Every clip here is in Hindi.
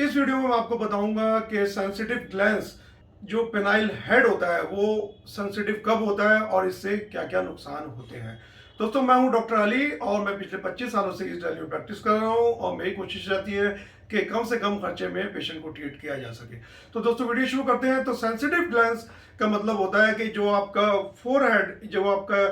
इस वीडियो में मैं आपको बताऊंगा कि सेंसिटिव ग्लैंस जो पेनाइल हेड होता है वो सेंसिटिव कब होता है और इससे क्या क्या नुकसान होते हैं। दोस्तों, मैं हूं डॉक्टर अली और मैं पिछले 25 सालों से इस दिल्ली में प्रैक्टिस कर रहा हूं और मेरी कोशिश रहती है कि कम से कम खर्चे में पेशेंट को ट्रीट किया जा सके। तो दोस्तों, वीडियो शुरू करते हैं। तो सेंसिटिव ग्लैंस का मतलब होता है कि जो आपका फोरहेड, जो आपका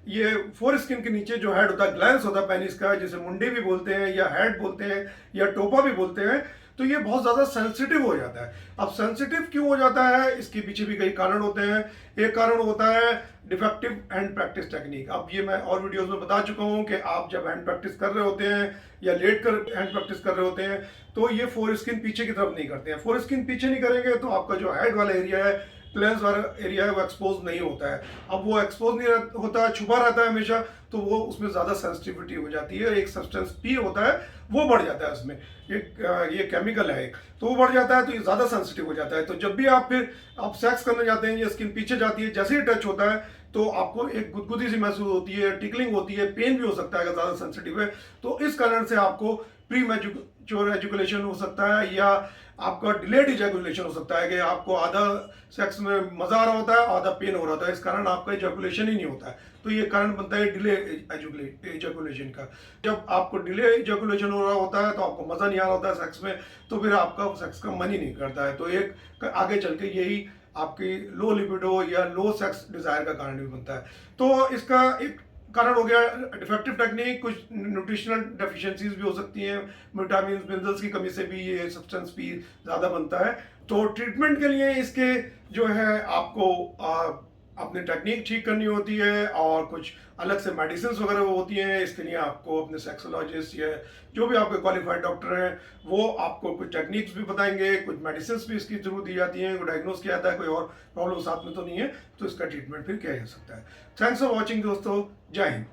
ये फोर स्किन के नीचे जो हेड होता है, ग्लैंस होता है पेनिस का, जिसे मुंडी भी बोलते हैं या हेड बोलते हैं या टोपा भी बोलते हैं, तो ये बहुत ज़्यादा सेंसिटिव हो जाता है। अब सेंसिटिव क्यों हो जाता है, इसके पीछे भी कई कारण होते हैं। एक कारण होता है डिफेक्टिव हैंड प्रैक्टिस टेक्निक। अब ये मैं और वीडियोस में बता चुका हूँ कि आप जब हैंड प्रैक्टिस कर रहे होते हैं या लेट कर हैंड प्रैक्टिस कर रहे होते हैं तो ये फोर स्किन पीछे की तरफ नहीं करते हैं। फोर स्किन पीछे नहीं करेंगे तो आपका जो हेड वाला एरिया है, प्लेन्स वाला एरिया है, वो एक्सपोज नहीं होता है। अब वो एक्सपोज नहीं होता है, छुपा रहता है हमेशा, तो वो उसमें ज़्यादा सेंसिटिविटी हो जाती है। एक सब्सटेंस पी होता है, वो बढ़ जाता है उसमें, ये केमिकल है एक, तो वो बढ़ जाता है, तो ये ज़्यादा सेंसिटिव हो जाता है। तो जब भी आप सेक्स करने जाते हैं, ये स्किन पीछे जाती है, जैसे ही टच होता है तो आपको एक गुदगुदी सी महसूस होती है, टिकलिंग होती है, पेन भी हो सकता है अगर ज़्यादा सेंसिटिव है। तो इस कारण से आपको प्री मैच्योर एजुकेशन हो सकता है या आपका डिलेड इजैकुलेशन हो सकता है कि आपको आधा सेक्स में मजा आ रहा होता है, आधा पेन हो रहा है, इस कारण आपका इजैकुलेशन ही नहीं होता है। तो ये कारण बनता है डिले इजैकुलेशन का। जब आपको डिले इजैकुलेशन हो रहा होता है तो आपको मजा नहीं आ रहा होता है सेक्स में, तो फिर आपका सेक्स का मन ही नहीं करता है। तो एक आगे चल के यही आपकी लो लिबिडो या लो सेक्स डिजायर का कारण भी बनता है। तो इसका एक कारण हो गया डिफेक्टिव टेक्निक। कुछ न्यूट्रिशनल डेफिशिएंसीज भी हो सकती हैं, विटामिन मिनरल्स की कमी से भी ये सब्सटेंस पी ज़्यादा बनता है। तो ट्रीटमेंट के लिए इसके जो है आपको अपनी टेक्निक ठीक करनी होती है और कुछ अलग से मेडिसिन वगैरह होती हैं। इसके लिए आपको अपने सेक्सोलॉजिस्ट या जो भी आपके क्वालिफाइड डॉक्टर हैं वो आपको कुछ टेक्निक्स भी बताएंगे, कुछ मेडिसिन भी इसकी थ्रू दी जाती हैं। कोई डायग्नोस किया जाता है, कोई और प्रॉब्लम साथ में तो नहीं है, तो इसका ट्रीटमेंट फिर किया जा सकता है। थैंक्स फॉर वॉचिंग दोस्तों, जय हिंद।